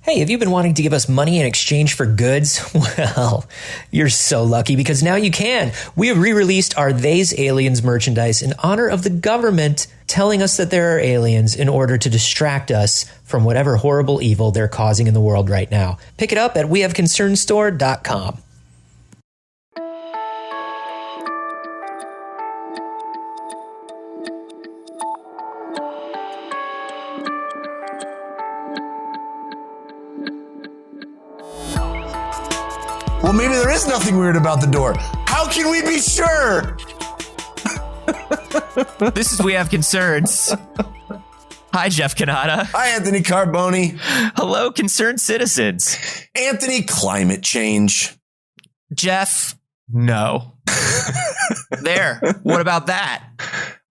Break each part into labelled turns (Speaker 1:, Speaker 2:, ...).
Speaker 1: Hey, have you been wanting to give us money in exchange for goods? Well, you're so lucky because now you can. We have re-released our They's Aliens merchandise in honor of the government telling us that there are aliens in order to distract us from whatever horrible evil they're causing in the world right now. Pick it up at wehaveconcernstore.com.
Speaker 2: Well, maybe there is nothing weird about the door. How can we be sure?
Speaker 3: This is We Have Concerns. Hi, Jeff Canada.
Speaker 2: Hi, Anthony Carboni.
Speaker 3: Hello, concerned citizens.
Speaker 2: Anthony, climate change.
Speaker 3: Jeff, no. There. What about that?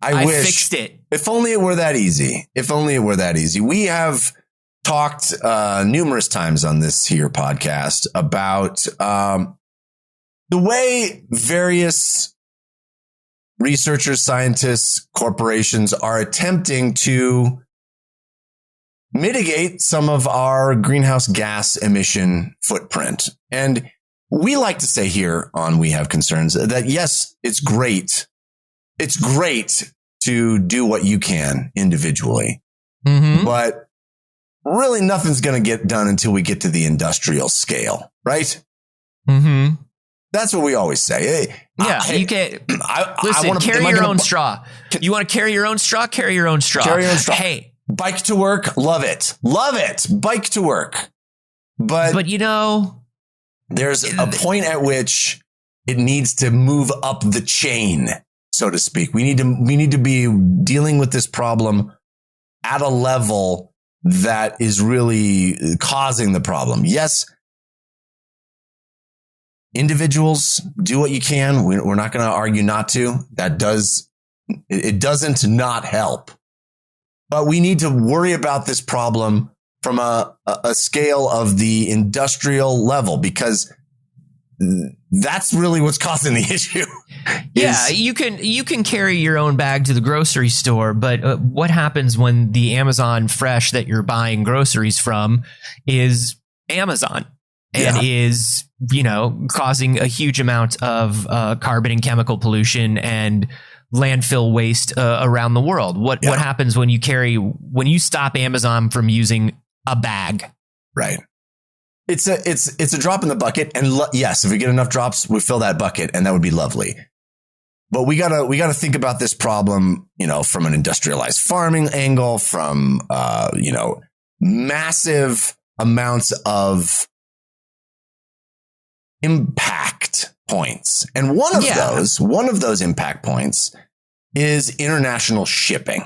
Speaker 3: I
Speaker 2: wish.
Speaker 3: Fixed it.
Speaker 2: If only it were that easy. If only it were that easy. We have talked numerous times on this here podcast about the way various researchers, scientists, corporations are attempting to mitigate some of our greenhouse gas emission footprint. And we like to say here on We Have Concerns that, yes, it's great. It's great to do what you can individually, but really, nothing's going to get done until we get to the industrial scale, right? Mm-hmm. That's what we always say. Hey,
Speaker 3: you can't. Listen, carry your own straw. You want to carry your own straw? Carry your own straw.
Speaker 2: Carry your own straw.
Speaker 3: Hey,
Speaker 2: bike to work, love it, love it. Bike to work, but
Speaker 3: you know,
Speaker 2: there's a point at which it needs to move up the chain, so to speak. We need to be dealing with this problem at a level that is really causing the problem. Yes, individuals, do what you can. We're not going to argue not to. It doesn't not help. But we need to worry about this problem from a scale of the industrial level, because that's really what's causing the issue.
Speaker 3: Yeah, you can carry your own bag to the grocery store, but what happens when the Amazon Fresh that you're buying groceries from is Amazon and is, causing a huge amount of carbon and chemical pollution and landfill waste around the world? What happens when you stop Amazon from using a bag?
Speaker 2: Right. It's a drop in the bucket, and yes, if we get enough drops, we fill that bucket, and that would be lovely. But we gotta think about this problem, from an industrialized farming angle, from massive amounts of impact points, and one of those impact points is international shipping.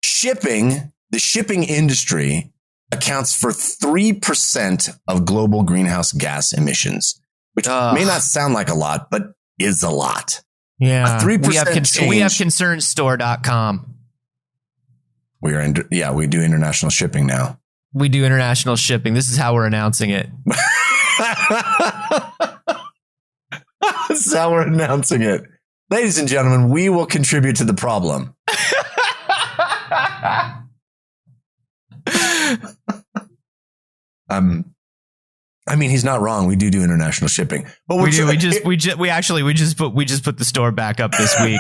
Speaker 2: The shipping industry accounts for 3% of global greenhouse gas emissions, which may not sound like a lot, but is a lot.
Speaker 3: Yeah.
Speaker 2: 3% change.
Speaker 3: We have concernstore.com.
Speaker 2: We do international shipping now.
Speaker 3: We do international shipping. This is how we're announcing it.
Speaker 2: This is how we're announcing it. Ladies and gentlemen, we will contribute to the problem. He's not wrong. We do international shipping, but we just
Speaker 3: put the store back up this week,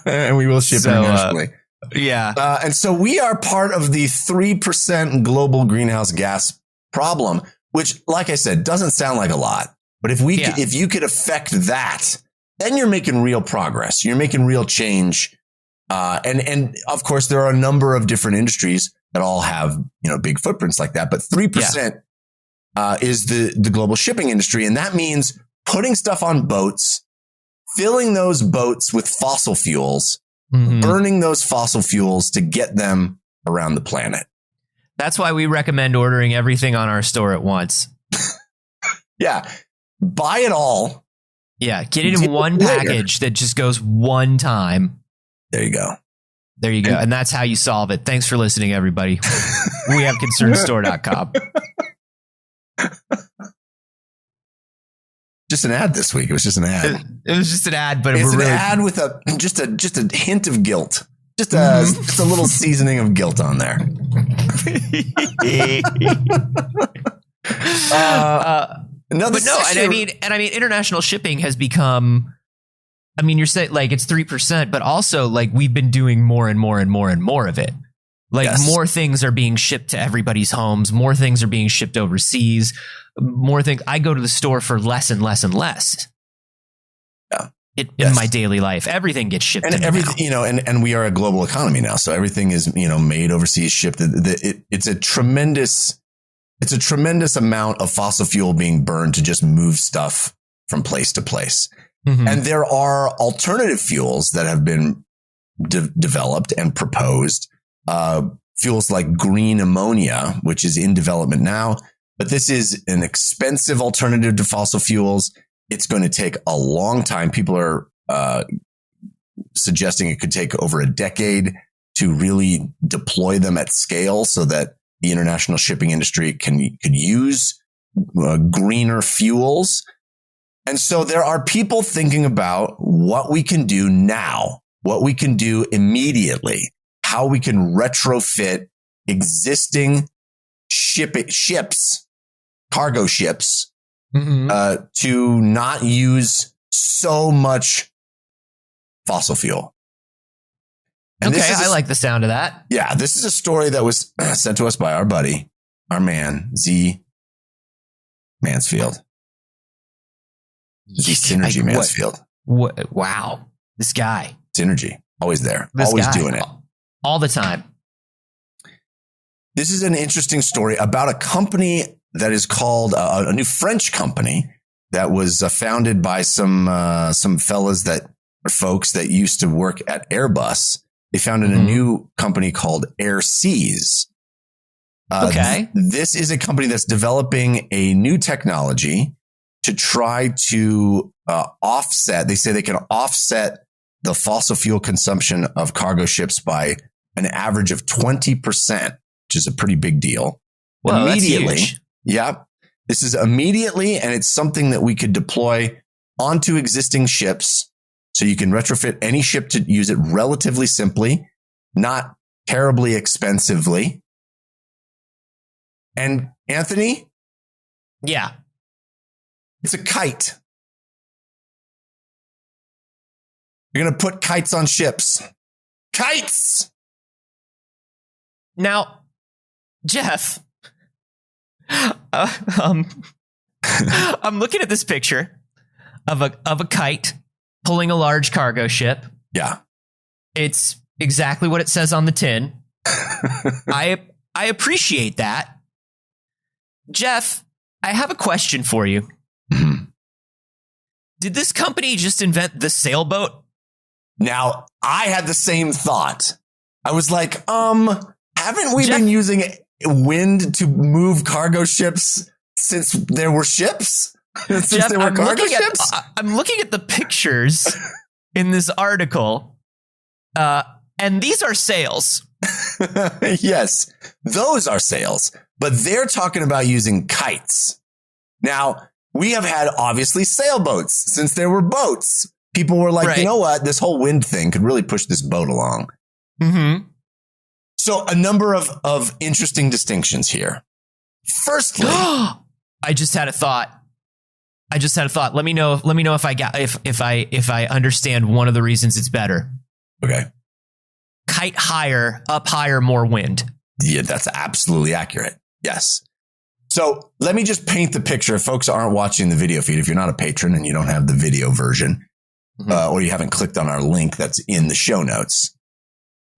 Speaker 2: and we will ship internationally. And so we are part of the 3% global greenhouse gas problem, which, like I said, doesn't sound like a lot. But if you could affect that, then you're making real progress. You're making real change. And of course, there are a number of different industries that all have, big footprints like that. But 3% is the global shipping industry. And that means putting stuff on boats, filling those boats with fossil fuels, burning those fossil fuels to get them around the planet.
Speaker 3: That's why we recommend ordering everything on our store at once.
Speaker 2: Yeah. Buy it all.
Speaker 3: Yeah. Get it in one package that just goes one time.
Speaker 2: There you go.
Speaker 3: And that's how you solve it. Thanks for listening, everybody. We have concernstore.com.
Speaker 2: Just an ad this week. It was just an ad.
Speaker 3: It was just an ad, but
Speaker 2: it's an ad with just a hint of guilt. Just a little seasoning of guilt on there.
Speaker 3: I mean, international shipping has become. I mean, you're saying like it's 3%, but also like we've been doing more and more and more and more of it. Like more things are being shipped to everybody's homes. More things are being shipped overseas. More things. I go to the store for less and less and less.
Speaker 2: Yeah.
Speaker 3: In my daily life, everything gets shipped.
Speaker 2: And everything, and we are a global economy now. So everything is, made overseas, shipped. It's a tremendous amount of fossil fuel being burned to just move stuff from place to place. Mm-hmm. And there are alternative fuels that have been developed and proposed. Fuels like green ammonia, which is in development now. But this is an expensive alternative to fossil fuels. It's going to take a long time. People are suggesting it could take over a decade to really deploy them at scale so that the international shipping industry could use greener fuels. And so there are people thinking about what we can do now, what we can do immediately, how we can retrofit existing ships, cargo ships, to not use so much fossil fuel. And
Speaker 3: I like the sound of that.
Speaker 2: Yeah, this is a story that was sent to us by our buddy, our man, Z Mansfield. Z Synergy Mansfield.
Speaker 3: Wow. This guy.
Speaker 2: Synergy. Always there. Always doing it.
Speaker 3: All the time.
Speaker 2: This is an interesting story about a company that is called a new French company that was founded by some fellas folks that used to work at Airbus. They founded a new company called Airseas. This is a company that's developing a new technology to try to offset. They say they can offset the fossil fuel consumption of cargo ships by an average of 20%, which is a pretty big deal.
Speaker 3: Well, immediately. That's huge.
Speaker 2: Yeah. This is immediately, and it's something that we could deploy onto existing ships. So you can retrofit any ship to use it relatively simply, not terribly expensively. And Anthony?
Speaker 3: Yeah.
Speaker 2: It's a kite. You're going to put kites on ships. Kites!
Speaker 3: Now, Jeff, I'm looking at this picture of a kite pulling a large cargo ship.
Speaker 2: Yeah.
Speaker 3: It's exactly what it says on the tin. I appreciate that. Jeff, I have a question for you.
Speaker 2: Mm-hmm.
Speaker 3: Did this company just invent the sailboat?
Speaker 2: Now, I had the same thought. I was like, haven't we been using wind to move cargo ships since there were ships? Since there were cargo ships?
Speaker 3: I'm looking at the pictures in this article, and these are sails.
Speaker 2: Yes, those are sails, but they're talking about using kites. Now, we have had obviously sailboats since there were boats. People were like, You know what? This whole wind thing could really push this boat along.
Speaker 3: Mm-hmm.
Speaker 2: So a number of interesting distinctions here. Firstly,
Speaker 3: I just had a thought. Let me know if I understand one of the reasons it's better.
Speaker 2: Okay.
Speaker 3: Kite higher, up higher, more wind.
Speaker 2: Yeah, that's absolutely accurate. Yes. So let me just paint the picture. If folks aren't watching the video feed, if you're not a patron and you don't have the video version, or you haven't clicked on our link that's in the show notes,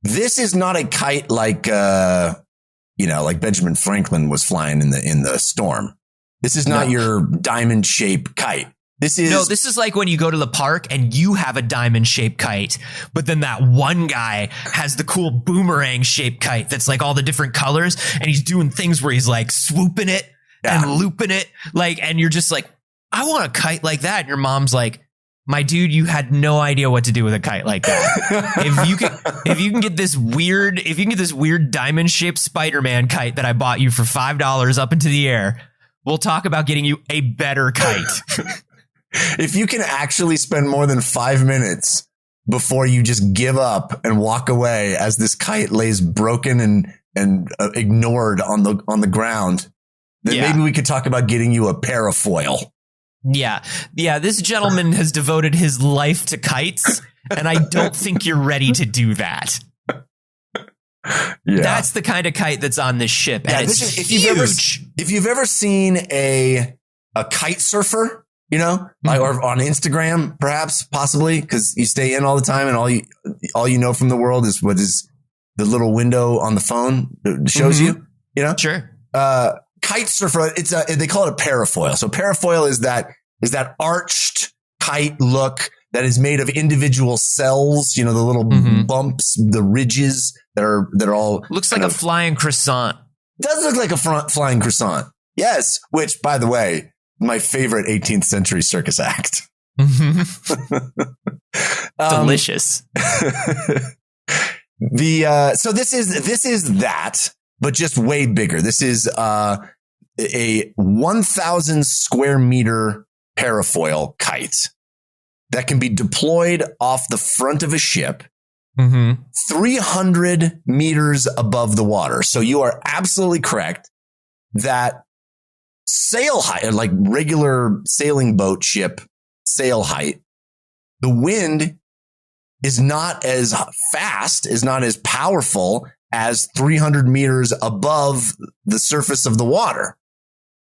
Speaker 2: this is not a kite like like Benjamin Franklin was flying in the storm. This is not your diamond shaped kite. This is
Speaker 3: like when you go to the park and you have a diamond shaped kite, but then that one guy has the cool boomerang shaped kite that's like all the different colors, and he's doing things where he's like swooping it and looping it, and you're just like, I want a kite like that. And your mom's like, my dude, you had no idea what to do with a kite like that. if you can get this weird diamond shaped Spider-Man kite that I bought you for $5 up into the air, we'll talk about getting you a better kite.
Speaker 2: If you can actually spend more than 5 minutes before you just give up and walk away as this kite lays broken and ignored on the ground, then maybe we could talk about getting you a parafoil.
Speaker 3: Yeah. Yeah. This gentleman has devoted his life to kites, and I don't think you're ready to do that. Yeah. That's the kind of kite that's on this ship. And it's huge.
Speaker 2: If you've ever seen a kite surfer, you know, like, or on Instagram, perhaps, possibly, because you stay in all the time and all you know from the world is what is the little window on the phone that shows you, you know?
Speaker 3: Sure.
Speaker 2: Kite surfer, they call it a parafoil. So parafoil is that arched kite look that is made of individual cells, you know, the little bumps, the ridges that are all
Speaker 3: looks like a flying croissant.
Speaker 2: Does look like a flying croissant. Yes, which, by the way, my favorite 18th century circus act.
Speaker 3: Delicious.
Speaker 2: So this is that, but just way bigger. This is a 1,000 square meter parafoil kite that can be deployed off the front of a ship, 300 meters above the water. So you are absolutely correct that sail height, like regular sailing boat ship sail height, the wind is not as fast, is not as powerful as 300 meters above the surface of the water.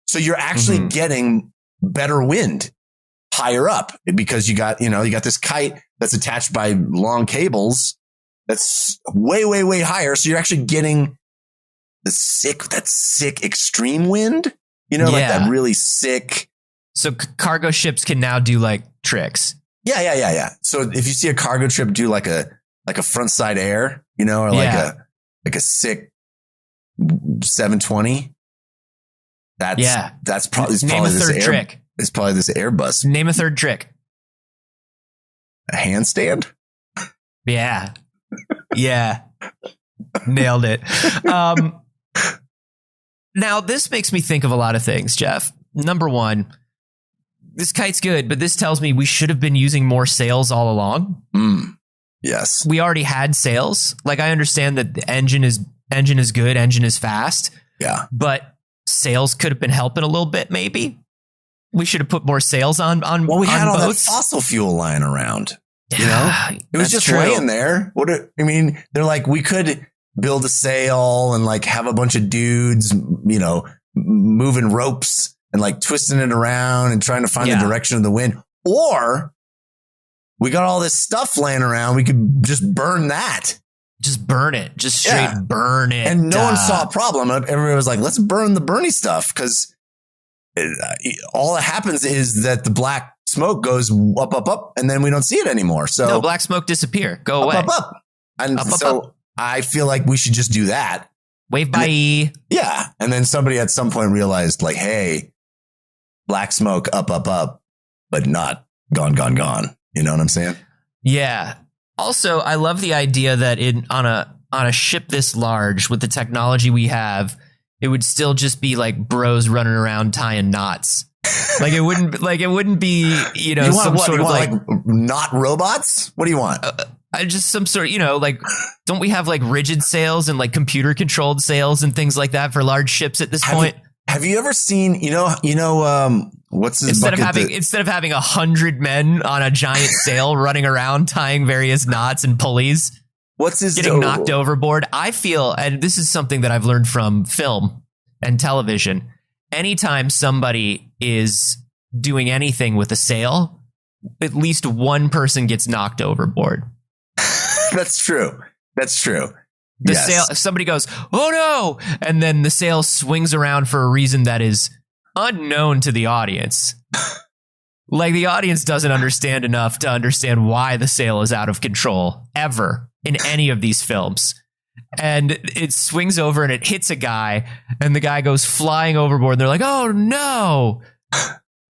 Speaker 2: So you're actually getting better wind higher up because you got this kite that's attached by long cables that's way, way, way higher. So you're actually getting that sick extreme wind, you know, like that really sick.
Speaker 3: So cargo ships can now do like tricks.
Speaker 2: Yeah. So if you see a cargo trip do like a front side air, you know, or like a sick 720. That's probably
Speaker 3: name a third trick.
Speaker 2: It's probably this Airbus.
Speaker 3: Name a third trick.
Speaker 2: A handstand.
Speaker 3: Yeah. Nailed it. Now this makes me think of a lot of things, Jeff. Number one, this kite's good, but this tells me we should have been using more sails all along.
Speaker 2: Yes.
Speaker 3: We already had sails. Like, I understand that the engine is good, engine is fast.
Speaker 2: Yeah.
Speaker 3: But sails could have been helping a little bit, maybe. We should have put more sails on
Speaker 2: well, we had all
Speaker 3: boats.
Speaker 2: that fossil fuel lying around. You know? It was just laying there. They're like, we could build a sail and like have a bunch of dudes, you know, moving ropes and like twisting it around and trying to find the direction of the wind. Or we got all this stuff laying around. We could just burn that.
Speaker 3: Just burn it. Just straight burn it.
Speaker 2: And no one saw a problem. Everybody was like, let's burn the Bernie stuff. Because all that happens is that the black smoke goes up, and then we don't see it anymore. So
Speaker 3: no, black smoke disappear. Go away.
Speaker 2: Up. And so I feel like we should just do that.
Speaker 3: Wave bye.
Speaker 2: Yeah. And then somebody at some point realized like, hey, black smoke up, but not gone. You know what I'm saying?
Speaker 3: Yeah. Also, I love the idea that on a ship this large with the technology we have, it would still just be like bros running around tying knots. Like it wouldn't be, you know, some sort of like
Speaker 2: not robots. What do you want?
Speaker 3: Just some sort of, you know, like, don't we have like rigid sails and like computer controlled sails and things like that for large ships at this point?
Speaker 2: Have you ever seen, what's this?
Speaker 3: Instead of having 100 men on a giant sail running around tying various knots and pulleys, getting knocked overboard? I feel, and this is something that I've learned from film and television, anytime somebody is doing anything with a sail, at least one person gets knocked overboard.
Speaker 2: That's true.
Speaker 3: The sail, if somebody goes, oh no, and then the sail swings around for a reason that is unknown to the audience. Like, the audience doesn't understand enough to understand why the sail is out of control ever in any of these films. And it swings over and it hits a guy, and the guy goes flying overboard. And they're like, oh no,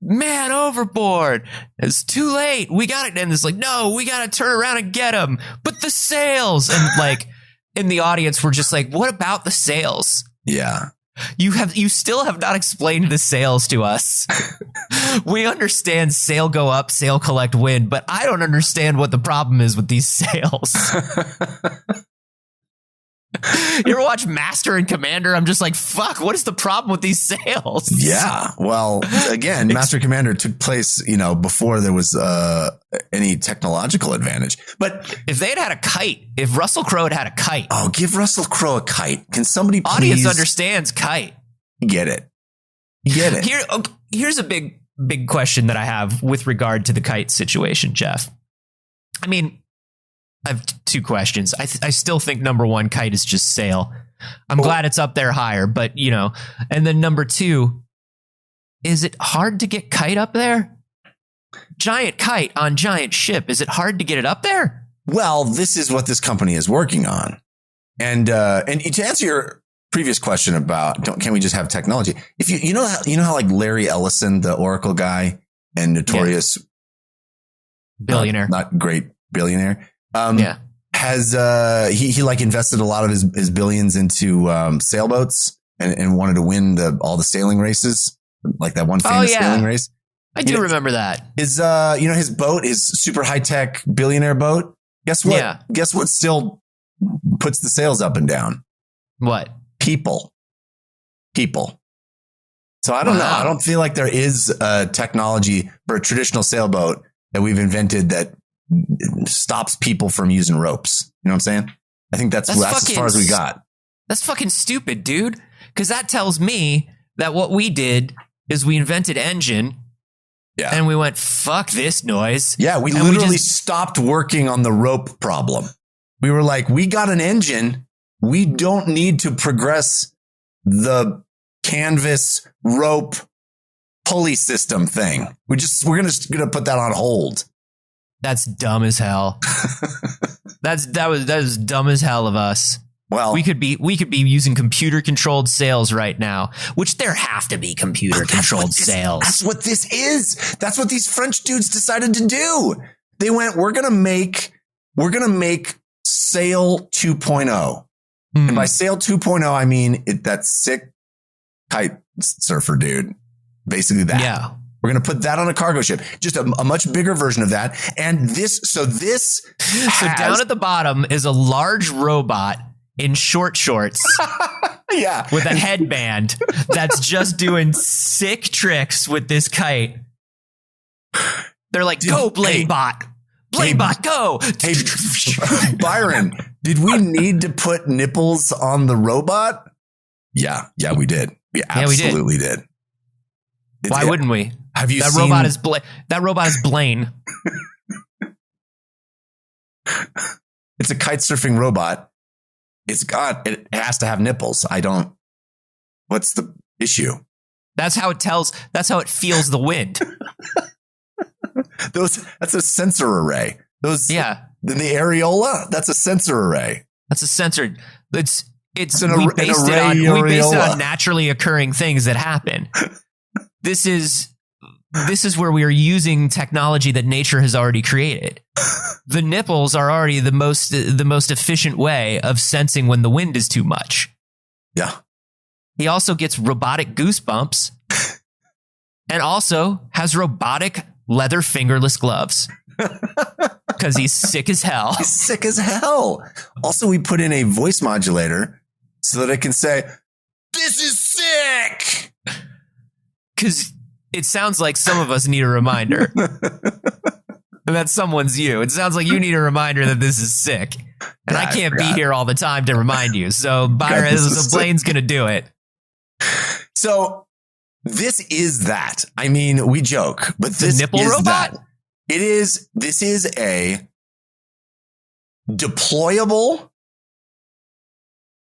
Speaker 3: man, overboard. It's too late. We got it. And it's like, no, we got to turn around and get him. But the sails. And like, in the audience, we're just like, what about the sails?
Speaker 2: Yeah.
Speaker 3: You still have not explained the sails to us. We understand sail go up, sail collect wind, but I don't understand what the problem is with these sails. You ever watch Master and Commander? I'm just like, fuck, what is the problem with these sails?
Speaker 2: Yeah. Well, again, Master and Commander took place, before there was any technological advantage. But
Speaker 3: if they had a kite, if Russell Crowe had a kite.
Speaker 2: Oh, give Russell Crowe a kite. Can somebody please?
Speaker 3: Audience understands kite.
Speaker 2: Get it.
Speaker 3: Here's a big question that I have with regard to the kite situation, Jeff. I mean, I have two questions. I still think number one, kite is just sail. I'm glad it's up there higher, but and then number two, is it hard to get kite up there? Giant kite on giant ship. Is it hard to get it up there?
Speaker 2: Well, this is what this company is working on. And to answer your previous question about can we just have technology? If you know how like Larry Ellison, the Oracle guy and notorious
Speaker 3: billionaire,
Speaker 2: not great billionaire. Has he like invested a lot of his billions into sailboats and wanted to win all the sailing races, like that one famous sailing race.
Speaker 3: I do remember that.
Speaker 2: His boat, his super high tech billionaire boat. Guess what? Yeah. Guess what still puts the sails up and down?
Speaker 3: What?
Speaker 2: People. So I don't know. I don't feel like there is a technology for a traditional sailboat that we've invented that stops people from using ropes. You know what I'm saying? I think that's as far as we got.
Speaker 3: That's fucking stupid, dude. Because that tells me that what we did is we invented engine. Yeah. And we went, fuck this noise.
Speaker 2: Yeah, we literally stopped working on the rope problem. We were like, we got an engine. We don't need to progress the canvas rope pulley system thing. We're gonna put that on hold.
Speaker 3: That's dumb as hell. That was dumb as hell of us. Well, we could be using computer controlled sails right now, which there have to be computer controlled sails.
Speaker 2: That's what this is. That's what these French dudes decided to do. They went, we're gonna make sail 2.0. And by sail 2.0, I mean that sick kite surfer dude. Basically that. Yeah. We're going to put that on a cargo ship, just a much bigger version of that. And so
Speaker 3: down at the bottom is a large robot in short shorts.
Speaker 2: Yeah.
Speaker 3: With a headband that's just doing sick tricks with this kite. They're like, go Bladebot. Bladebot, go.
Speaker 2: Hey, Byron, did we need to put nipples on the robot? Yeah, we did. We absolutely did.
Speaker 3: Why wouldn't we?
Speaker 2: Have you seen
Speaker 3: that robot is Blaine.
Speaker 2: It's a kite surfing robot. It has to have nipples. What's the issue?
Speaker 3: That's how it feels the wind.
Speaker 2: That's a sensor array. The areola, that's a sensor array.
Speaker 3: That's a sensor. We based it on naturally occurring things that happen. This is where we are using technology that nature has already created. The nipples are already the most efficient way of sensing when the wind is too much.
Speaker 2: Yeah.
Speaker 3: He also gets robotic goosebumps and also has robotic leather fingerless gloves because he's sick as hell.
Speaker 2: He's sick as hell. Also, we put in a voice modulator so that it can say, "This is sick."
Speaker 3: Because it sounds like some of us need a reminder. And that someone's you. It sounds like you need a reminder that this is sick. And I can't be here all the time to remind you. So Byron, Blaine's going to do it.
Speaker 2: So this is that. I mean, we joke, but this
Speaker 3: nipple
Speaker 2: is
Speaker 3: robot?
Speaker 2: That. This is a deployable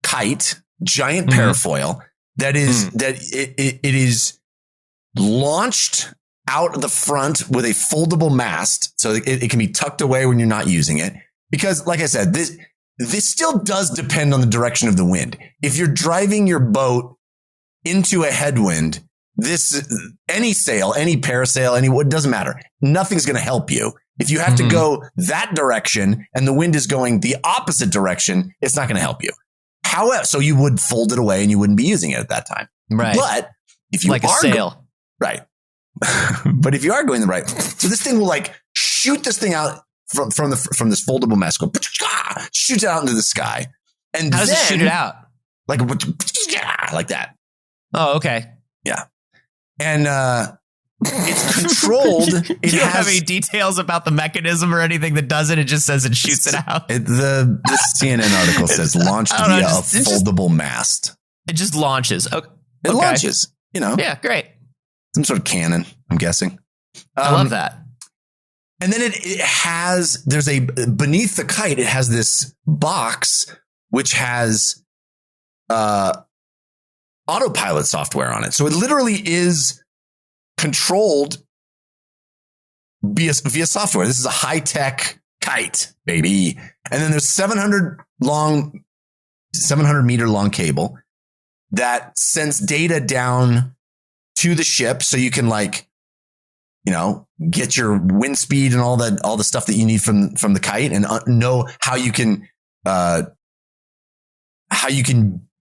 Speaker 2: kite, giant parafoil that it is launched out the front with a foldable mast, so it can be tucked away when you're not using it. Because, like I said, this still does depend on the direction of the wind. If you're driving your boat into a headwind, any sail, any parasail, it doesn't matter. Nothing's going to help you. If you have to go that direction and the wind is going the opposite direction, it's not going to help you. However, so you would fold it away and you wouldn't be using it at that time.
Speaker 3: Right.
Speaker 2: But if you
Speaker 3: like
Speaker 2: are
Speaker 3: a sail.
Speaker 2: right. But if you are going the right, so this thing will like shoot this thing out from this foldable mask, go, shoots it out into the sky. And
Speaker 3: how does it shoot it out?
Speaker 2: Like that.
Speaker 3: Oh, okay.
Speaker 2: Yeah. And it's controlled.
Speaker 3: You don't have any details about the mechanism or anything that does it. It just says it shoots it out.
Speaker 2: The CNN article says launched via a foldable mast.
Speaker 3: It just launches. Okay.
Speaker 2: It launches,
Speaker 3: Yeah, great.
Speaker 2: Some sort of cannon, I'm guessing.
Speaker 3: I love that.
Speaker 2: And then it has, beneath the kite, it has this box which has autopilot software on it. So it literally is controlled via software. This is a high-tech kite, baby. And then there's 700 meter long cable that sends data down to the ship so you can get your wind speed and all the stuff that you need from the kite and know how you can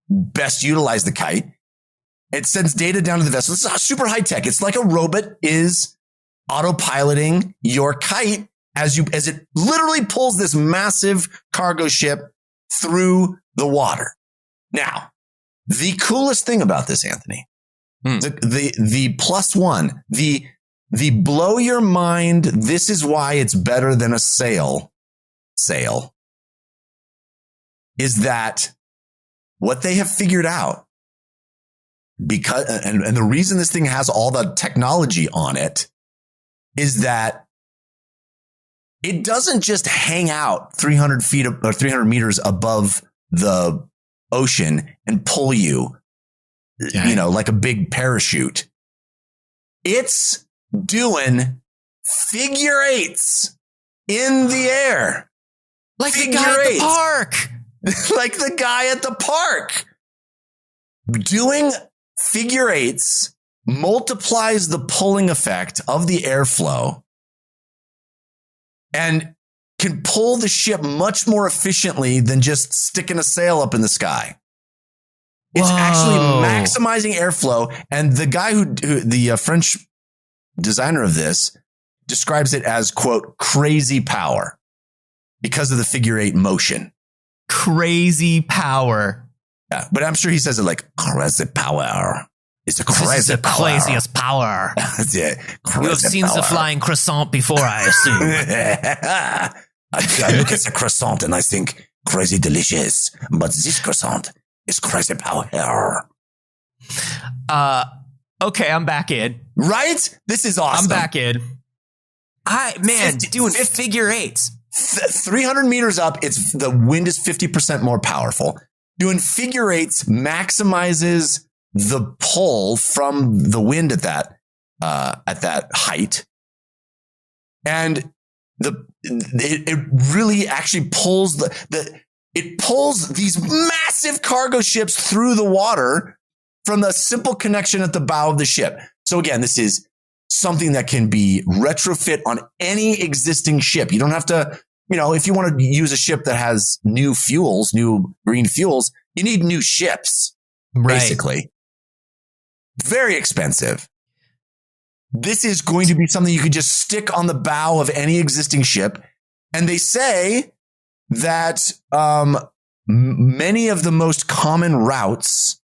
Speaker 2: best utilize the kite. It sends data down to the vessel. This is super high tech. It's like a robot is autopiloting your kite as it literally pulls this massive cargo ship through the water. Now, the coolest thing about this, Anthony, the plus one, the blow your mind, this is why it's better than a sail, is that what they have figured out, because and the reason this thing has all the technology on it is that it doesn't just hang out 300 feet or 300 meters above the ocean and pull you, like a big parachute. It's doing figure eights in the air.
Speaker 3: Like the guy at the park.
Speaker 2: Like the guy at the park. Doing figure eights multiplies the pulling effect of the airflow and can pull the ship much more efficiently than just sticking a sail up in the sky. It's actually maximizing airflow. And the guy the French designer of this describes it as, quote, crazy power because of the figure eight motion.
Speaker 3: Crazy power.
Speaker 2: Yeah, but I'm sure he says it like crazy power. It's a crazy
Speaker 3: This is the
Speaker 2: power.
Speaker 3: Craziest power.
Speaker 2: Yeah,
Speaker 3: you have seen the flying croissant before, I assume.
Speaker 2: I look at the croissant and I think crazy delicious, but this croissant is crazy power.
Speaker 3: Okay, I'm back in.
Speaker 2: Right? This is awesome.
Speaker 3: I'm back in. Doing figure eights.
Speaker 2: 300 meters up, the wind is 50% more powerful. Doing figure eights maximizes the pull from the wind at that height. And it really actually pulls it pulls these massive cargo ships through the water from the simple connection at the bow of the ship. So again, this is something that can be retrofit on any existing ship. You don't have to, if you want to use a ship that has new green fuels, you need new ships, basically. Very expensive. This is going to be something you could just stick on the bow of any existing ship. And they say that many of the most common routes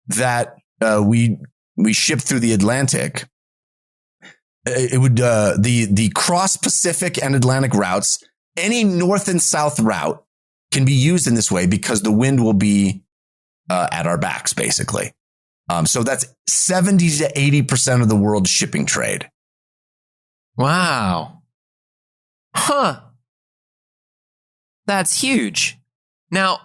Speaker 2: that we ship through the Atlantic, it would the cross Pacific and Atlantic routes, any north and south route can be used in this way because the wind will be at our backs, basically. So that's 70 to 80% of the world's shipping trade.
Speaker 3: Wow. Huh. That's huge. Now,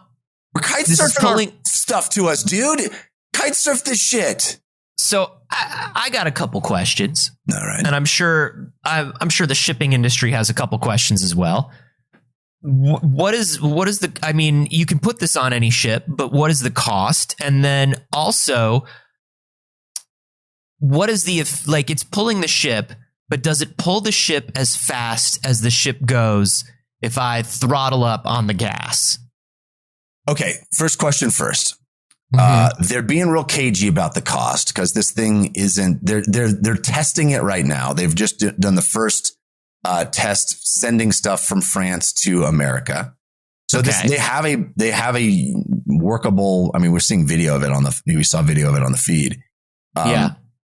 Speaker 2: Kitesurfing stuff to us, dude. Kitesurf this shit.
Speaker 3: So I got a couple questions.
Speaker 2: All right.
Speaker 3: And I'm sure the shipping industry has a couple questions as well. What is you can put this on any ship, but what is the cost? And then also, what is it's pulling the ship, but does it pull the ship as fast as the ship goes if I throttle up on the gas?
Speaker 2: Okay. First question first. They're being real cagey about the cost because this thing isn't, they're testing it right now. They've just done the first test sending stuff from France to America. So they have a workable, I mean, we're seeing video of it we saw video of it on the feed.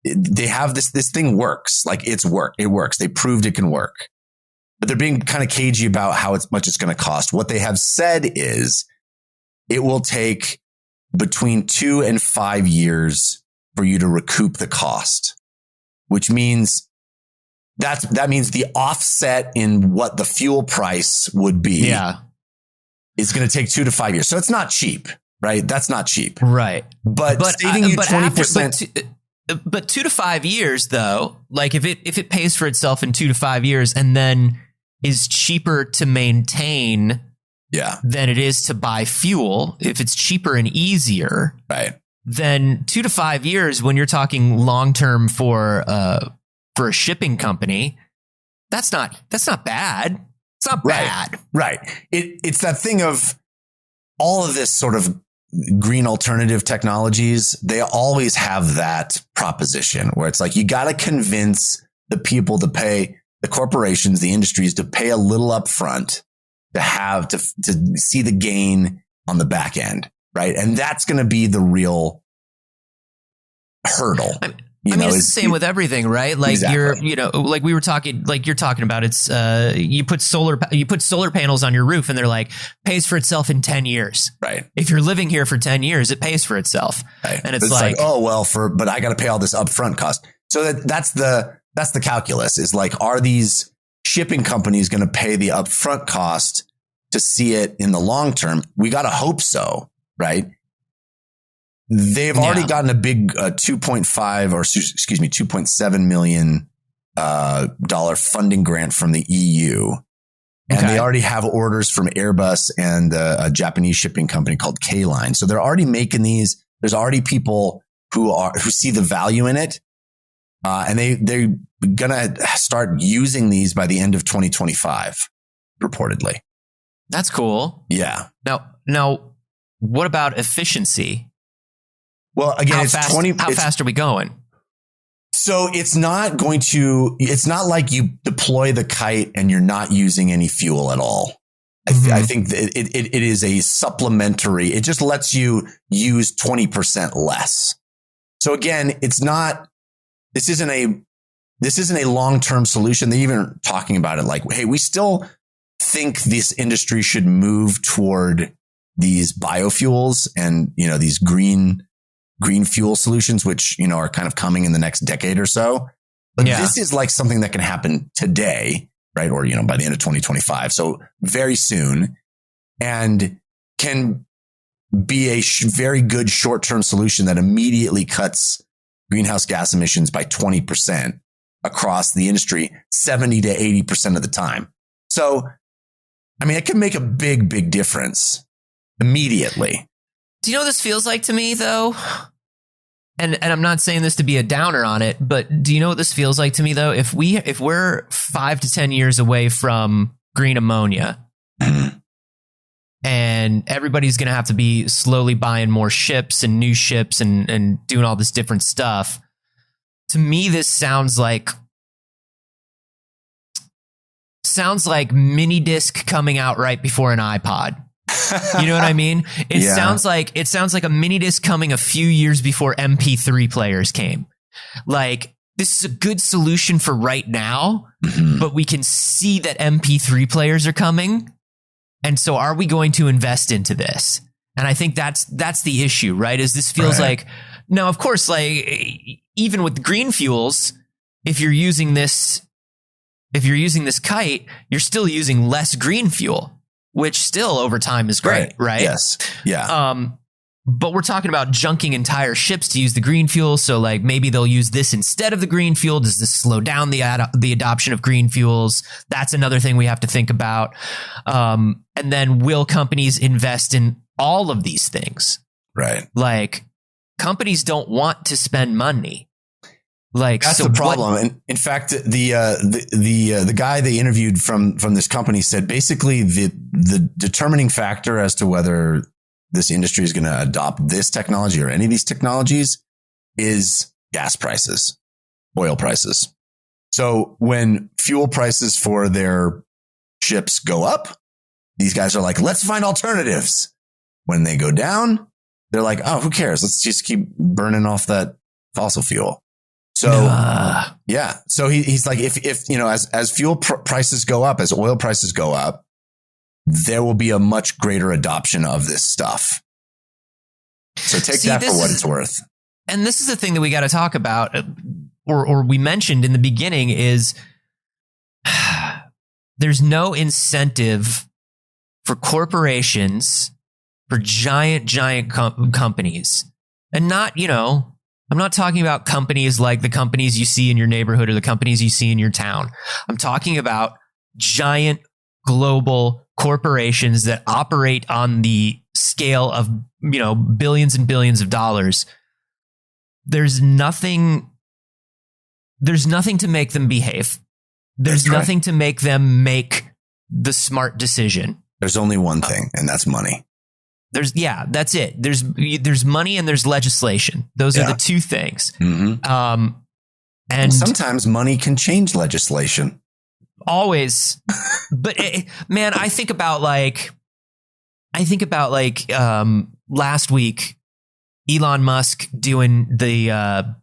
Speaker 2: They have this thing works. Like it works. They proved it can work, but they're being kind of cagey about how much it's going to cost. What they have said is it will take between 2 and 5 years for you to recoup the cost, which means that means the offset in what the fuel price would be is going to take 2 to 5 years. So it's not cheap, right? That's not cheap.
Speaker 3: Right.
Speaker 2: But saving you 20%.
Speaker 3: But 2 to 5 years, though, like if it pays for itself in 2 to 5 years and then is cheaper to maintain than it is to buy fuel, if it's cheaper and easier,
Speaker 2: right,
Speaker 3: then 2 to 5 years, when you're talking long term for a shipping company, that's not bad. It's not bad.
Speaker 2: Right. It's that thing of all of this sort of green alternative technologies. They always have that proposition where it's like, you got to convince the people to pay, the corporations, the industries to pay a little upfront to have to see the gain on the back end. Right. And that's going to be the real hurdle.
Speaker 3: I mean, it's the same with everything, right? Like exactly. Like we were talking, like you're talking about, it's, you put solar panels on your roof and they're like, pays for itself in 10 years.
Speaker 2: Right.
Speaker 3: If you're living here for 10 years, it pays for itself.
Speaker 2: Right.
Speaker 3: And it's like,
Speaker 2: oh, well, but I got to pay all this upfront cost. So that's the calculus is like, are these shipping companies going to pay the upfront cost to see it in the long term? We got to hope so. Right. They've already gotten a big $2.7 million funding grant from the EU. And they already have orders from Airbus and a Japanese shipping company called K-Line. So they're already making these. There's already people who see the value in it. And they're going to start using these by the end of 2025, reportedly.
Speaker 3: That's cool.
Speaker 2: Yeah.
Speaker 3: Now, what about efficiency?
Speaker 2: Well, again,
Speaker 3: how fast are we going?
Speaker 2: So it's not like you deploy the kite and you're not using any fuel at all. I think it is a supplementary. It just lets you use 20% less. So again, this isn't a long-term solution. They're even talking about it like, hey, we still think this industry should move toward these biofuels and, these green fuel solutions, which, are kind of coming in the next decade or so. But this is like something that can happen today, right? Or, by the end of 2025. So very soon, and can be a very good short-term solution that immediately cuts greenhouse gas emissions by 20% across the industry, 70 to 80% of the time. So, I mean, it can make a big, big difference immediately.
Speaker 3: Do you know what this feels like to me, though? And I'm not saying this to be a downer on it, but do you know what this feels like to me, though? If we're 5 to 10 years away from green ammonia, and everybody's going to have to be slowly buying more ships and new ships and doing all this different stuff, to me, this sounds like mini disc coming out right before an iPod. You know what I mean? It sounds like a mini disc coming a few years before MP3 players came. Like, this is a good solution for right now, but we can see that MP3 players are coming. And so are we going to invest into this? And I think that's the issue, right? Is this feels like, now, of course, like even with green fuels, if you're using this kite, you're still using less green fuel, which still over time is great, right?
Speaker 2: Yes. Yeah.
Speaker 3: But we're talking about junking entire ships to use the green fuel. So like maybe they'll use this instead of the green fuel. Does this slow down the adoption of green fuels? That's another thing we have to think about. And then will companies invest in all of these things?
Speaker 2: Right.
Speaker 3: Like companies don't want to spend money. Like
Speaker 2: that's the problem. And in fact, the guy they interviewed from this company said basically the determining factor as to whether this industry is going to adopt this technology or any of these technologies is gas prices, oil prices. So when fuel prices for their ships go up, these guys are like, let's find alternatives. When they go down, they're like, oh, who cares? Let's just keep burning off that fossil fuel. So, yeah. So he's like, if you know, as fuel prices go up, as oil prices go up, there will be a much greater adoption of this stuff. So take that for what it's worth.
Speaker 3: And this is the thing that we got to talk about, or we mentioned in the beginning, is there's no incentive for corporations, for giant companies, and not, you know, I'm not talking about companies like the companies you see in your neighborhood or the companies you see in your town. I'm talking about giant global corporations that operate on the scale of, you know, billions and billions of dollars. There's nothing to make them behave. There's nothing to make them make the smart decision.
Speaker 2: There's only one thing, and that's money.
Speaker 3: That's it. There's money and there's legislation. Those are the two things.
Speaker 2: Mm-hmm. And sometimes money can change legislation.
Speaker 3: Always. But man, I think about last week, Elon Musk doing the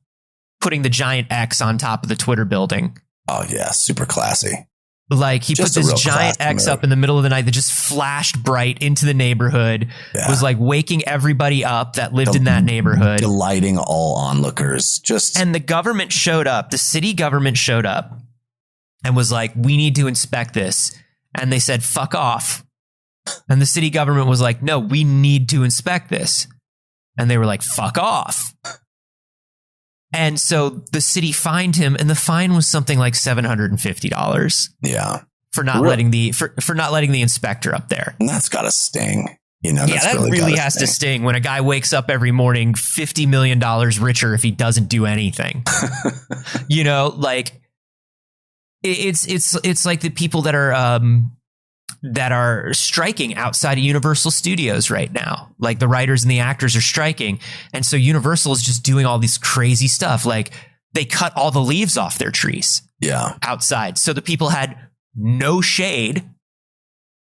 Speaker 3: putting the giant X on top of the Twitter building.
Speaker 2: Oh yeah, super classy.
Speaker 3: Like he put this giant X up in the middle of the night that just flashed bright into the neighborhood, was like waking everybody up that lived in that neighborhood.
Speaker 2: Delighting all onlookers. And
Speaker 3: the government showed up, the city government showed up and was like, we need to inspect this. And they said, fuck off. And the city government was like, no, we need to inspect this. And they were like, fuck off. And so the city fined him, and the fine was something like $750.
Speaker 2: Yeah,
Speaker 3: for not letting the inspector up there.
Speaker 2: And that's got to sting. You know,
Speaker 3: that really has to sting when a guy wakes up every morning $50 million richer if he doesn't do anything. You know, like it's like the people that are striking outside of Universal Studios right now. Like the writers and the actors are striking. And so Universal is just doing all these crazy stuff. Like they cut all the leaves off their trees outside. So the people had no shade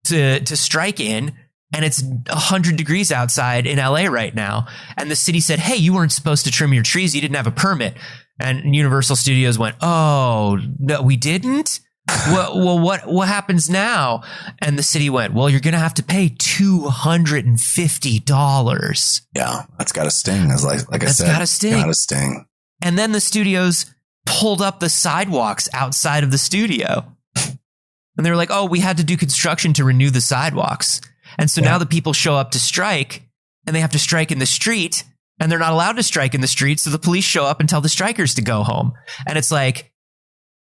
Speaker 3: to strike in. And it's 100 degrees outside in LA right now. And the city said, hey, you weren't supposed to trim your trees. You didn't have a permit. And Universal Studios went, oh, no, we didn't? Well, what happens now? And the city went, well, you're going to have to pay $250.
Speaker 2: Yeah, that's got to sting. Like I said,
Speaker 3: got to sting.
Speaker 2: Got to sting.
Speaker 3: And then the studios pulled up the sidewalks outside of the studio. And they were like, oh, we had to do construction to renew the sidewalks. And so now the people show up to strike, and they have to strike in the street, and they're not allowed to strike in the street. So the police show up and tell the strikers to go home. And it's like,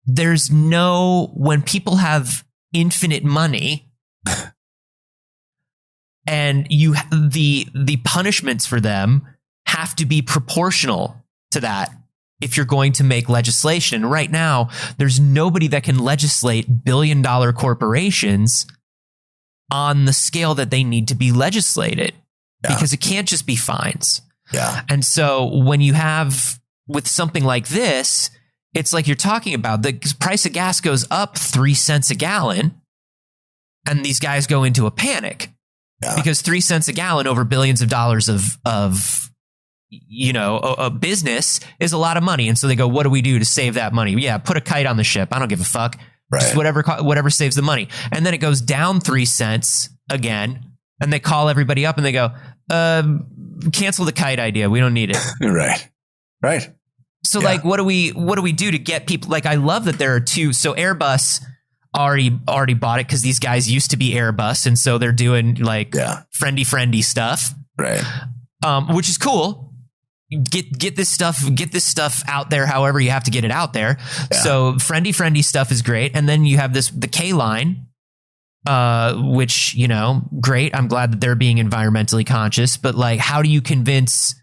Speaker 3: when people have infinite money and the punishments for them have to be proportional to that. If you're going to make legislation right now, there's nobody that can legislate billion-dollar corporations on the scale that they need to be legislated because it can't just be fines.
Speaker 2: Yeah.
Speaker 3: And so when you have with something like this, it's like you're talking about the price of gas goes up 3 cents a gallon, and these guys go into a panic because 3 cents a gallon over billions of dollars of a business is a lot of money. And so they go, what do we do to save that money? Yeah, put a kite on the ship. I don't give a fuck. Right. Just whatever saves the monty. And then it goes down 3 cents again, and they call everybody up and they go, cancel the kite idea. We don't need it.
Speaker 2: Right.
Speaker 3: So like, what do we do to get people? Like, I love that there are two. So Airbus already bought it because these guys used to be Airbus. And so they're doing like friendly stuff.
Speaker 2: Right.
Speaker 3: Which is cool. Get this stuff out there however you have to get it out there. Yeah. So friendly stuff is great. And then you have the K line, which, you know, great. I'm glad that they're being environmentally conscious. But like, how do you convince,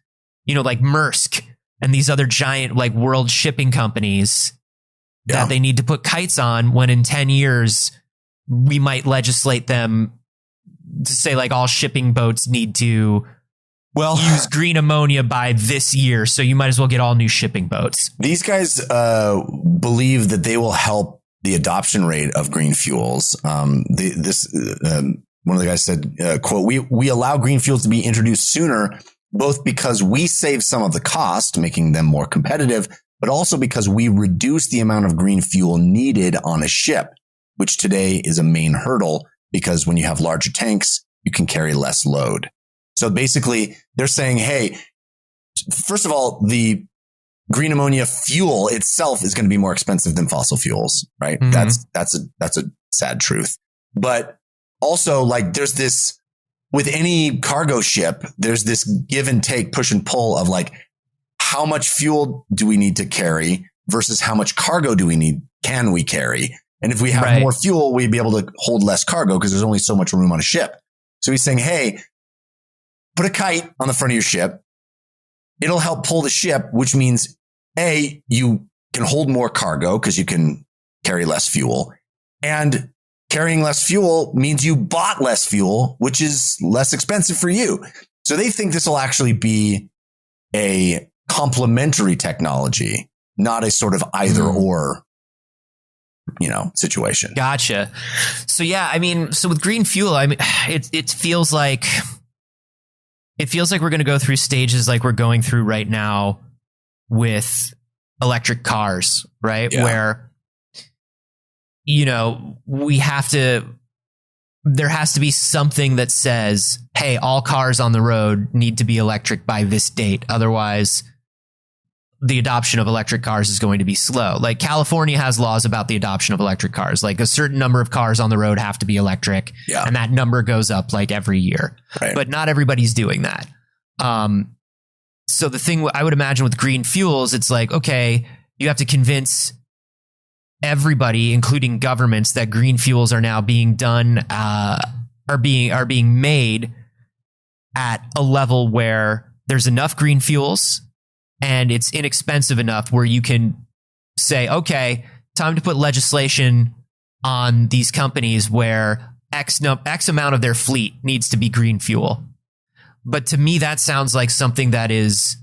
Speaker 3: you know, like Maersk and these other giant like world shipping companies that they need to put kites on when in 10 years we might legislate them to say like all shipping boats need to use green ammonia by this year, so you might as well get all new shipping boats.
Speaker 2: These guys believe that they will help the adoption rate of green fuels. One of the guys said, quote, we allow green fuels to be introduced sooner, both because we save some of the cost, making them more competitive, but also because we reduce the amount of green fuel needed on a ship, which today is a main hurdle because when you have larger tanks, you can carry less load. So basically they're saying, hey, first of all, the green ammonia fuel itself is going to be more expensive than fossil fuels, right? Mm-hmm. That's a sad truth. But also, like, there's this, with any cargo ship, there's this give and take, push and pull of like, how much fuel do we need to carry versus how much cargo can we carry? And if we have more fuel, we'd be able to hold less cargo because there's only so much room on a ship. So he's saying, hey, put a kite on the front of your ship. It'll help pull the ship, which means A, you can hold more cargo because you can carry less fuel. And carrying less fuel means you bought less fuel, which is less expensive for you. So they think this will actually be a complementary technology, not a sort of either or, situation.
Speaker 3: Gotcha. So yeah, I mean, so with green fuel, I mean, it feels like we're going to go through stages like we're going through right now with electric cars, right? Yeah. Where, there has to be something that says, hey, all cars on the road need to be electric by this date. Otherwise, the adoption of electric cars is going to be slow. Like California has laws about the adoption of electric cars. Like a certain number of cars on the road have to be electric. Yeah. And that number goes up like every year. Right. But not everybody's doing that. So the thing I would imagine with green fuels, it's like, okay, you have to convince everybody, including governments, that green fuels are now being done, are being made at a level where there's enough green fuels and it's inexpensive enough where you can say, okay, time to put legislation on these companies where X amount of their fleet needs to be green fuel. But to me, that sounds like something that is,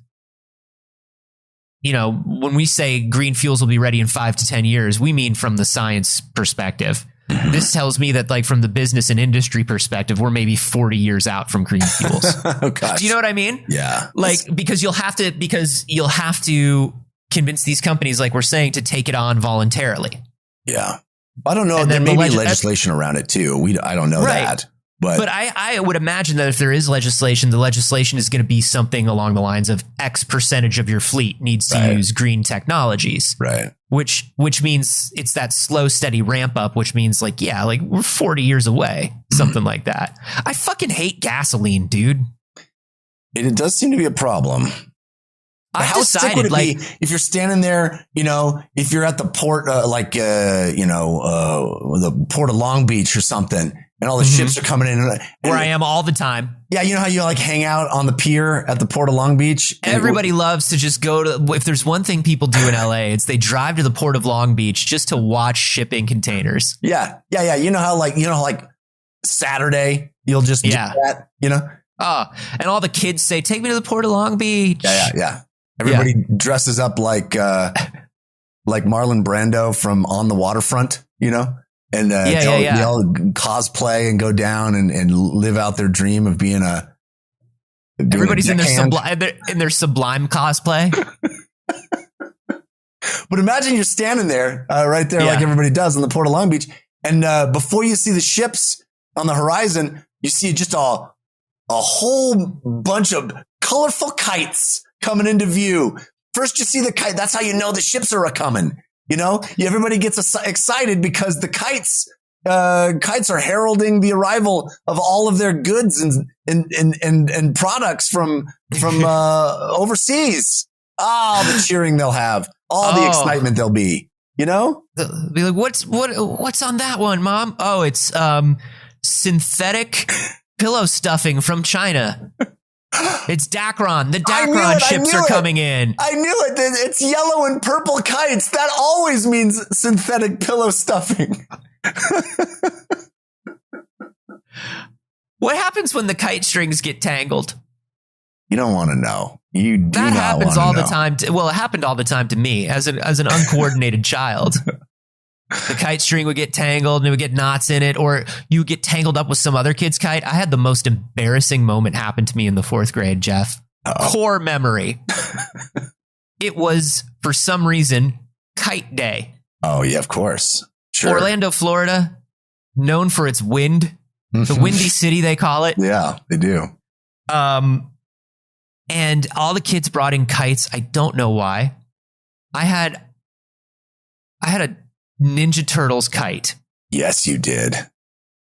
Speaker 3: when we say green fuels will be ready in 5 to 10 years, we mean from the science perspective. This tells me that, like, from the business and industry perspective, we're maybe 40 years out from green fuels.
Speaker 2: Oh, gosh.
Speaker 3: Do you know what I mean?
Speaker 2: Yeah.
Speaker 3: Like, because you'll have to convince these companies, like we're saying, to take it on voluntarily.
Speaker 2: Yeah. I don't know. And there may be legislation around it too. I don't know that. But
Speaker 3: I would imagine that if there is legislation, the legislation is going to be something along the lines of X percentage of your fleet needs to use green technologies.
Speaker 2: Right.
Speaker 3: Which means it's that slow, steady ramp up, which means like we're 40 years away, something like that. I fucking hate gasoline, dude.
Speaker 2: It does seem to be a problem. How sick would it be if you're standing there, if you're at the port, the port of Long Beach or something, and all the ships are coming in.
Speaker 3: Where I am all the time.
Speaker 2: Yeah, you know how you hang out on the pier at the port of Long Beach?
Speaker 3: Everybody loves to just go to, if there's one thing people do in LA, it's they drive to the port of Long Beach just to watch shipping containers.
Speaker 2: Yeah. You know how Saturday, you'll just do that,
Speaker 3: Oh, and all the kids say, take me to the port of Long Beach.
Speaker 2: Yeah. Everybody dresses up like Marlon Brando from On the Waterfront, and they all cosplay and go down and live out their dream of being everybody's in their sublime cosplay. But imagine you're standing there right there like everybody does on the port of Long Beach, and before you see the ships on the horizon, you see just a whole bunch of colorful kites coming into view. First, you see the kite. That's how you know the ships are coming. Everybody gets excited because the kites are heralding the arrival of all of their goods and products from overseas. The cheering they'll have, the excitement there'll be.
Speaker 3: They'll be like, what's on that one, Mom? Oh, it's synthetic pillow stuffing from China. It's Dacron. The Dacron ships are coming in.
Speaker 2: I knew it. It's yellow and purple kites. That always means synthetic pillow stuffing.
Speaker 3: What happens when the kite strings get tangled?
Speaker 2: You don't want to know. You do
Speaker 3: that
Speaker 2: not
Speaker 3: happens all
Speaker 2: know.
Speaker 3: the time. Well, it happened all the time to me as an uncoordinated child. The kite string would get tangled and it would get knots in it, or you get tangled up with some other kid's kite. I had the most embarrassing moment happen to me in the 4th grade, Jeff. Core memory. It was, for some reason, kite day.
Speaker 2: Oh, yeah, of course. Sure.
Speaker 3: Orlando, Florida, known for its wind. The Windy City, they call it.
Speaker 2: Yeah, they do.
Speaker 3: And all the kids brought in kites. I don't know why. I had a Ninja Turtles kite.
Speaker 2: Yes, you did.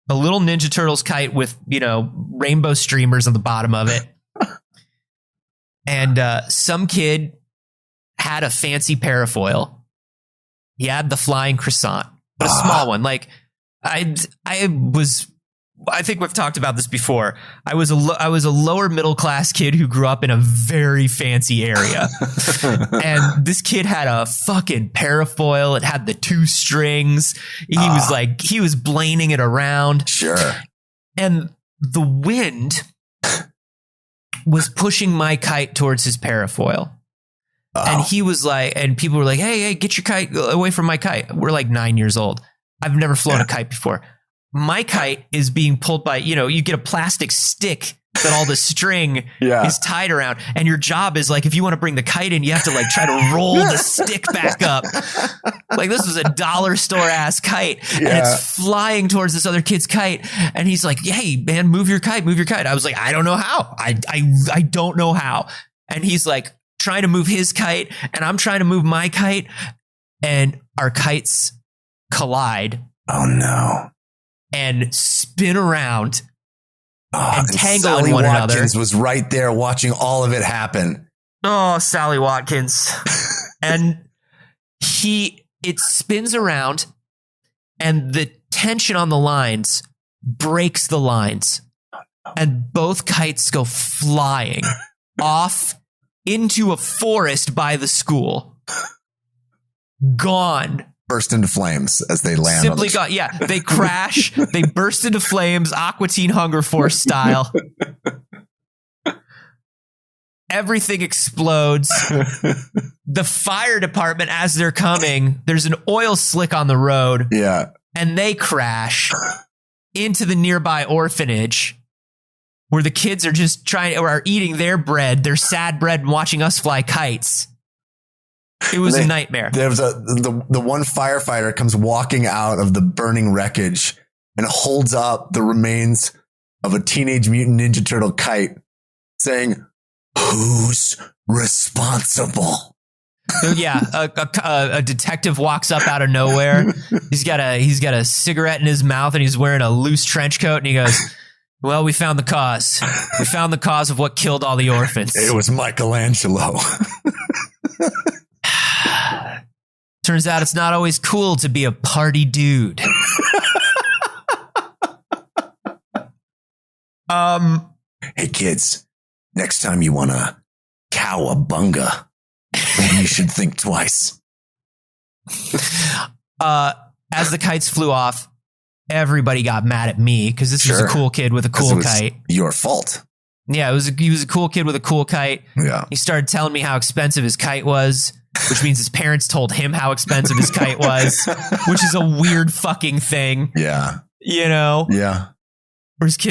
Speaker 3: A little Ninja Turtles kite with, rainbow streamers on the bottom of it. And some kid had a fancy parafoil. He had the flying croissant, but a small one. Like I think we've talked about this before. I was a lower middle class kid who grew up in a very fancy area. And this kid had a fucking parafoil. It had the 2 strings. He was blaning it around.
Speaker 2: Sure.
Speaker 3: And the wind was pushing my kite towards his parafoil. And he was like, and people were like, hey, get your kite away from my kite. We're like 9 years old. I've never flown a kite before. My kite is being pulled by, you get a plastic stick that all the string is tied around. And your job is like, if you want to bring the kite in, you have to like try to roll the stick back up. Like this was a dollar store ass kite and it's flying towards this other kid's kite. And he's like, hey man, move your kite. I was like, I don't know how. I don't know how. And he's like trying to move his kite and I'm trying to move my kite and our kites collide.
Speaker 2: Oh no.
Speaker 3: And spin around and tangle
Speaker 2: Sally
Speaker 3: in one
Speaker 2: Watkins
Speaker 3: another.
Speaker 2: Was right there watching all of it happen.
Speaker 3: Oh, Sally Watkins. And it spins around and the tension on the lines breaks the lines and both kites go flying off into a forest by the school. Gone.
Speaker 2: Burst into flames as they land.
Speaker 3: Simply got, they crash, they burst into flames, Aqua Teen Hunger Force style. Everything explodes. The fire department, as they're coming, there's an oil slick on the road.
Speaker 2: Yeah.
Speaker 3: And they crash into the nearby orphanage where the kids are just are eating their bread, their sad bread, and watching us fly kites. It was a nightmare.
Speaker 2: There was the one firefighter comes walking out of the burning wreckage and holds up the remains of a Teenage Mutant Ninja Turtle kite, saying, "Who's responsible?"
Speaker 3: So a detective walks up out of nowhere. He's got a cigarette in his mouth and he's wearing a loose trench coat and he goes, "Well, we found the cause. We found the cause of what killed all the orphans.
Speaker 2: It was Michelangelo."
Speaker 3: Turns out it's not always cool to be a party dude.
Speaker 2: Hey kids, next time you want to cowabunga, maybe you should think twice.
Speaker 3: As the kites flew off, everybody got mad at me because this was a cool kid with a cool kite.
Speaker 2: Your fault.
Speaker 3: Yeah, he was a cool kid with a cool kite.
Speaker 2: Yeah.
Speaker 3: He started telling me how expensive his kite was, which means his parents told him how expensive his kite was, which is a weird fucking thing.
Speaker 2: Yeah.
Speaker 3: Yeah. Which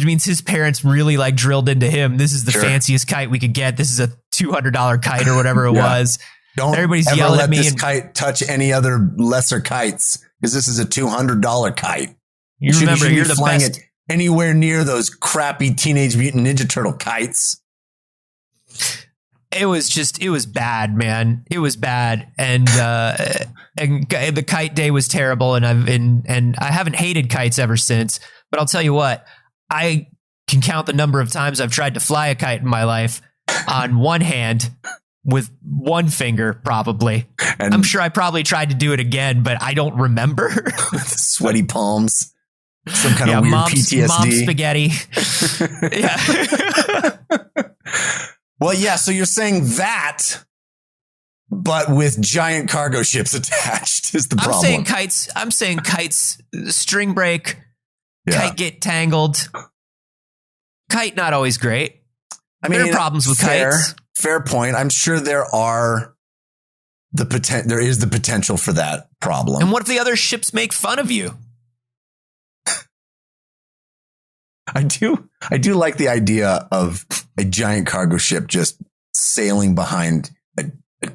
Speaker 3: means his parents really like drilled into him. This is the fanciest kite we could get. This is a $200 kite or whatever it was.
Speaker 2: Everybody's yelling at me. This kite touch any other lesser kites because this is a $200 kite.
Speaker 3: You remember, you're the
Speaker 2: flying
Speaker 3: best.
Speaker 2: It anywhere near those crappy Teenage Mutant Ninja Turtle kites.
Speaker 3: It was bad, man. It was bad. And the kite day was terrible. And I haven't hated kites ever since, but I'll tell you what, I can count the number of times I've tried to fly a kite in my life on one hand with one finger, probably. And I'm sure I probably tried to do it again, but I don't remember.
Speaker 2: Sweaty palms. Some kind of weird PTSD.
Speaker 3: Mom spaghetti.
Speaker 2: Well, yeah. So you're saying that, but with giant cargo ships attached is the problem.
Speaker 3: I'm saying kites, string break, kite get tangled, Kite, not always great. I mean, there are problems with kites.
Speaker 2: Fair point. I'm sure there is the potential for that problem.
Speaker 3: And what if the other ships make fun of you?
Speaker 2: I do like the idea of a giant cargo ship just sailing behind a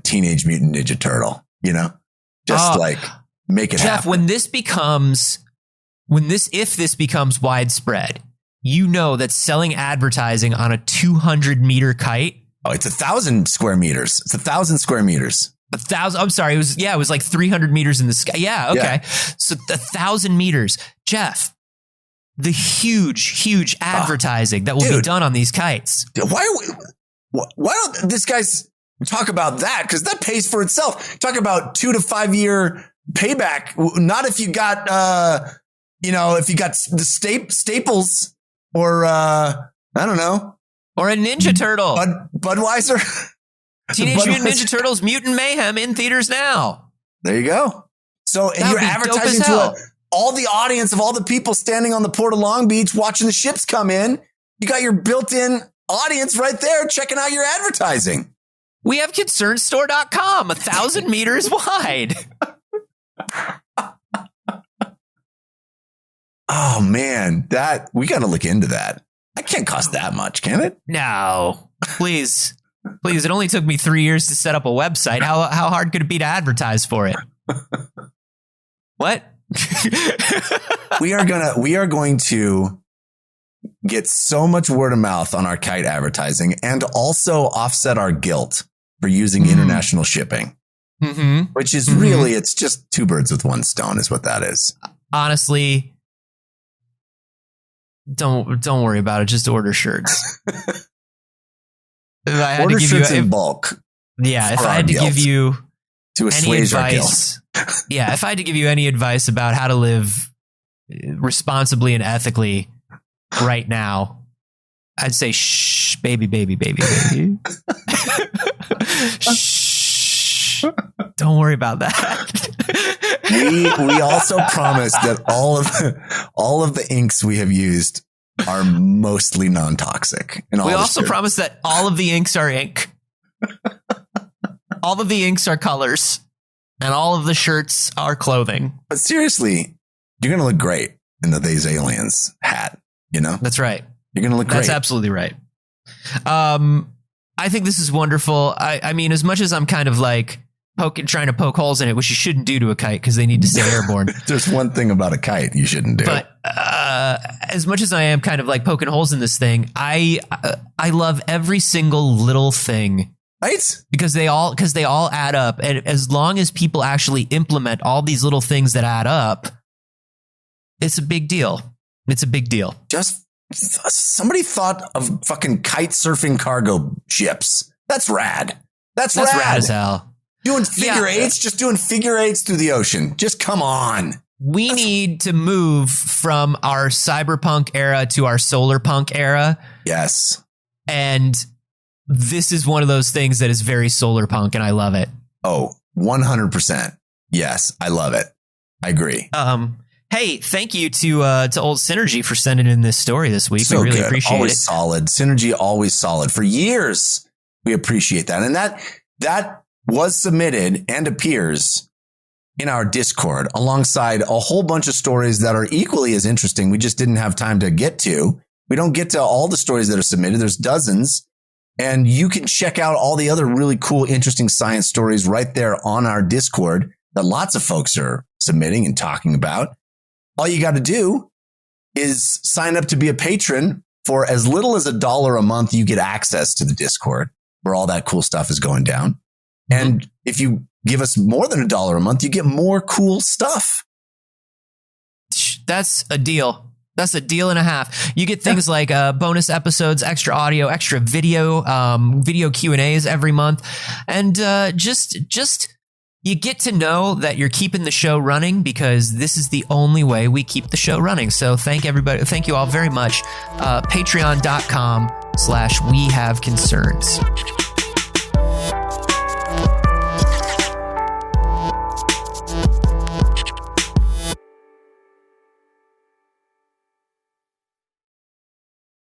Speaker 2: Teenage Mutant Ninja Turtle, just make it
Speaker 3: Jeff,
Speaker 2: happen.
Speaker 3: If this becomes widespread, that selling advertising on a 200-meter kite.
Speaker 2: Oh, it's 1,000 square meters. It's 1,000 square meters.
Speaker 3: 1,000. I'm sorry. It was like 300 meters in the sky. Yeah. Okay. Yeah. So 1,000 meters, Jeff, the huge advertising that will be done on these kites.
Speaker 2: Why don't this guys talk about that? Because that pays for itself. Talk about 2 to 5 year payback. Not if you got, if you got the Staples or, I don't know.
Speaker 3: Or a Ninja Turtle.
Speaker 2: Budweiser.
Speaker 3: Teenage Mutant Ninja Turtles Mutant Mayhem in theaters now.
Speaker 2: There you go. So and you're advertising to all the audience of all the people standing on the port of Long Beach watching the ships come in. You got your built-in audience right there checking out your advertising.
Speaker 3: We have concernstore.com 1,000 meters wide.
Speaker 2: Oh, man, we got to look into that. That can't cost that much, can it?
Speaker 3: No, please. It only took me 3 years to set up a website. How hard could it be to advertise for it? What?
Speaker 2: We are going to get so much word of mouth on our kite advertising and also offset our guilt for using international shipping, which is really, it's just 2 birds with 1 stone is what that is.
Speaker 3: Honestly, don't worry about it. Just order shirts.
Speaker 2: Order shirts in bulk.
Speaker 3: Yeah. If I had to give you
Speaker 2: to assuage our guilt.
Speaker 3: Yeah. If I had to give you any advice about how to live responsibly and ethically right now, I'd say, shh, baby. Shh. Don't worry about that.
Speaker 2: We also promised that all of the inks we have used are mostly non-toxic. And
Speaker 3: we also promised that all of the inks are ink. All of the inks are colors. And all of the shirts are clothing.
Speaker 2: But seriously, you're going to look great in the These Aliens hat,
Speaker 3: That's right.
Speaker 2: You're going to look great.
Speaker 3: That's absolutely right. I think this is wonderful. I mean, as much as I'm kind of like trying to poke holes in it, which you shouldn't do to a kite because they need to stay airborne.
Speaker 2: There's one thing about a kite you shouldn't do.
Speaker 3: But as much as I am kind of like poking holes in this thing, I love every single little thing.
Speaker 2: Right?
Speaker 3: Because they all add up. And as long as people actually implement all these little things that add up, it's a big deal. It's a big deal.
Speaker 2: Just somebody thought of fucking Kitesurfing Cargo ships. That's rad. That's rad
Speaker 3: as hell.
Speaker 2: Doing figure eights, just doing figure eights through the ocean. Just come on.
Speaker 3: We need to move from our cyberpunk era to our solar punk era.
Speaker 2: Yes.
Speaker 3: And this is one of those things that is very solar punk, and I love it.
Speaker 2: Oh, 100%. Yes, I love it. I agree.
Speaker 3: Hey, thank you to Old Synergy for sending in this story this week.
Speaker 2: So
Speaker 3: we really
Speaker 2: good.
Speaker 3: appreciate
Speaker 2: always
Speaker 3: it.
Speaker 2: Solid. Synergy, always solid. For years, we appreciate that. And that was submitted and appears in our Discord alongside a whole bunch of stories that are equally as interesting. We just didn't have time to get to. We don't get to all the stories that are submitted. There's dozens. And you can check out all the other really cool, interesting science stories right there on our Discord that lots of folks are submitting and talking about. All you got to do is sign up to be a patron. For as little as $1 a month, you get access to the Discord where all that cool stuff is going down. And if you give us more than $1 a month, you get more cool stuff.
Speaker 3: That's a deal. That's a deal and a half. You get things like bonus episodes, extra audio, extra video, video Q&As every month. And just you get to know that you're keeping the show running because this is the only way we keep the show running. So thank everybody. Thank you all very much. Patreon.com/wehaveconcerns.